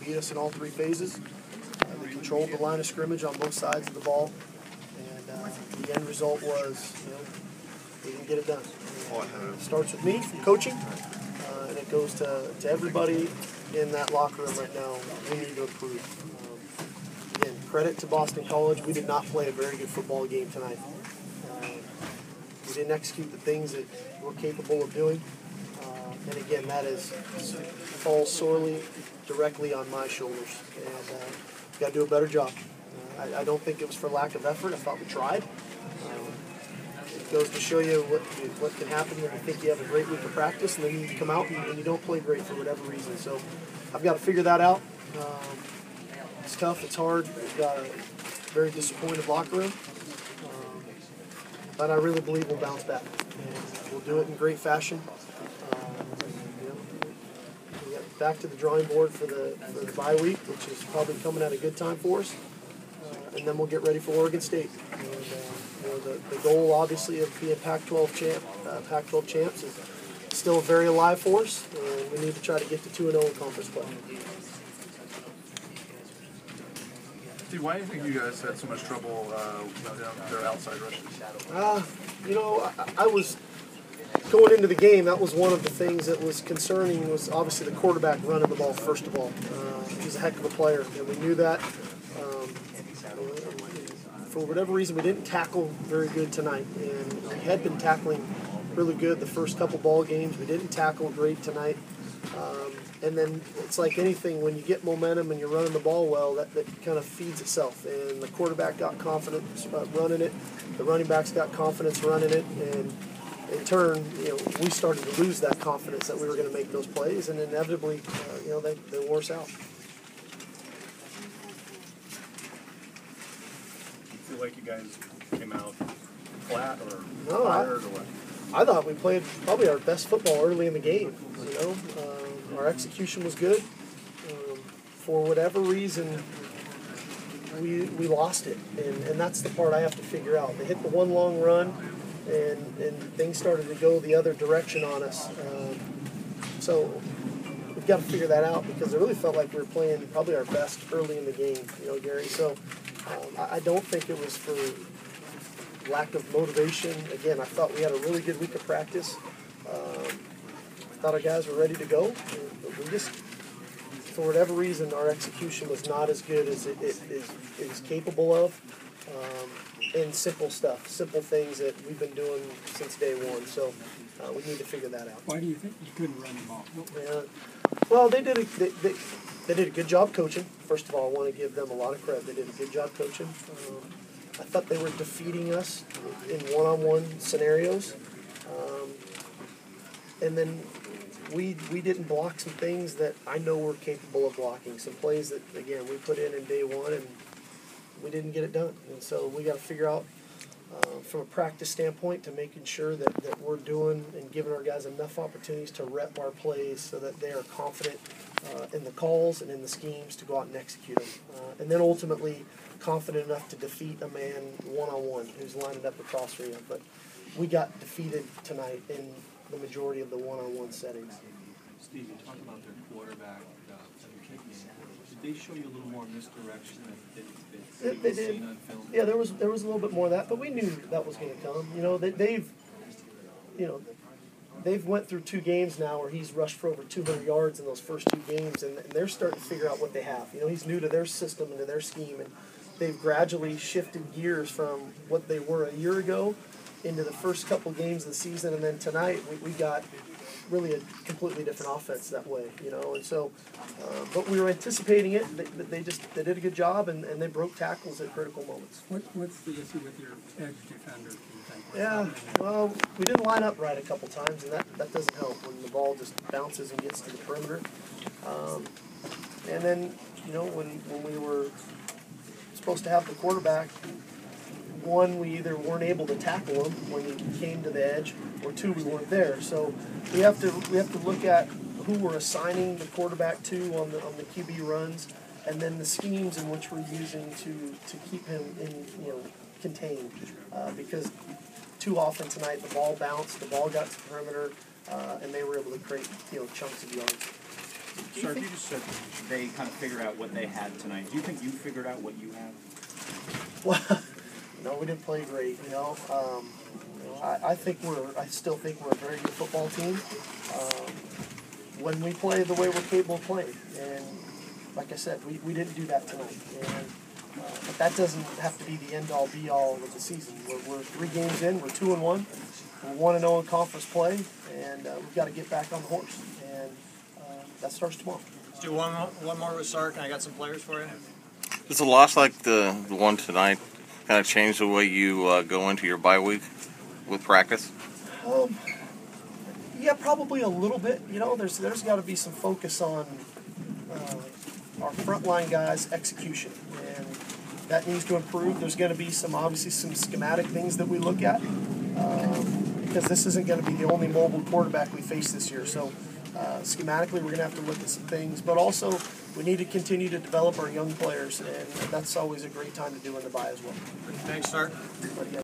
beat us in all three phases. They controlled the line of scrimmage on both sides of the ball, and the end result was, we didn't get it done. It starts with me from coaching, and it goes to everybody in that locker room right now. We need to improve. Again, credit to Boston College. We did not play a very good football game tonight. We didn't execute the things that we're capable of doing. And again, falls sorely directly on my shoulders. And we've got to do a better job. I don't think it was for lack of effort. I thought we tried. It goes to show you what can happen when you think you have a great week of practice and then you come out and you don't play great for whatever reason. So I've got to figure that out. It's tough. It's hard. We've got a very disappointed locker room. But I really believe we'll bounce back. And we'll do it in great fashion. We get back to the drawing board for the bye week, which is probably coming at a good time for us. And then we'll get ready for Oregon State. And, the goal, obviously, of being Pac-12 champs is still very alive for us. And we need to try to get to 2-0 in conference play. Steve, why do you think you guys had so much trouble their outside rushes? I was going into the game. That was one of the things that was concerning. Was obviously the quarterback running the ball first of all. He's a heck of a player, and we knew that. For whatever reason, we didn't tackle very good tonight, and we had been tackling really good the first couple ball games. We didn't tackle great tonight. And then it's like anything, when you get momentum and you're running the ball well, that kind of feeds itself. And the quarterback got confidence running it. The running backs got confidence running it. And in turn, we started to lose that confidence that we were going to make those plays. And inevitably, they wore us out. You feel like you guys came out flat or tired or what? I thought we played probably our best football early in the game. Our execution was good. For whatever reason, we lost it, and that's the part I have to figure out. They hit the one long run, and things started to go the other direction on us. So we've got to figure that out because it really felt like we were playing probably our best early in the game, Gary. So I don't think it was for lack of motivation. Again, I thought we had a really good week of practice. I thought our guys were ready to go. But we just, for whatever reason, our execution was not as good as it is capable of. And simple stuff, simple things that we've been doing since day one. So we need to figure that out. Why do you think you couldn't run the ball? Well, they did a good job coaching. First of all, I want to give them a lot of credit. They did a good job coaching. I thought they were defeating us in one-on-one scenarios. And then we didn't block some things that I know we're capable of blocking. Some plays that, again, we put in day one, and we didn't get it done. And so we got to figure out, from a practice standpoint, to making sure that we're doing and giving our guys enough opportunities to rep our plays so that they are confident in the calls and in the schemes to go out and execute them. And then ultimately confident enough to defeat a man one-on-one who's lining up across for you. But we got defeated tonight in the majority of the one-on-one settings. Steve, you talked about their quarterback Did they show you a little more misdirection that they did. On film? Yeah, there was a little bit more of that, but we knew that was going to come. They've went through 2 games now where he's rushed for over 200 yards in those first 2 games, and they're starting to figure out what they have. He's new to their system and to their scheme, and they've gradually shifted gears from what they were a year ago into the first couple games of the season, and then tonight we got really a completely different offense that way, and so, but we were anticipating it. They did a good job, and they broke tackles at critical moments. What's the issue with your edge defender, do you think? Yeah, well, we didn't line up right a couple times, and that doesn't help when the ball just bounces and gets to the perimeter. And then, when we were supposed to have the quarterback, one, we either weren't able to tackle him when he came to the edge, or 2, we weren't there. So we have to look at who we're assigning the quarterback to on the QB runs, and then the schemes in which we're using to keep him contained. Because too often tonight the ball bounced, the ball got to the perimeter, and they were able to create chunks of yards. Sark, you just said they kind of figured out what they had tonight. Do you think you figured out what you had? Well, no, we didn't play great. I still think we're a very good football team. When we play the way we're capable of playing, and like I said, we didn't do that tonight. But that doesn't have to be the end-all, be-all of the season. We're 3 games in. We're 2-1. We're 1-0 in conference play, and we've got to get back on the horse. And that starts tomorrow. Let's do one more with Sark, and I got some players for you. Does a loss like the one tonight kind of change the way you go into your bye week with practice? Yeah, probably a little bit. There's got to be some focus on our frontline guys' execution, and that needs to improve. There's going to be obviously some schematic things that we look at because this isn't going to be the only mobile quarterback we face this year. So schematically, we're going to have to look at some things, but also we need to continue to develop our young players, and that's always a great time to do in the bye as well. Thanks, Sark.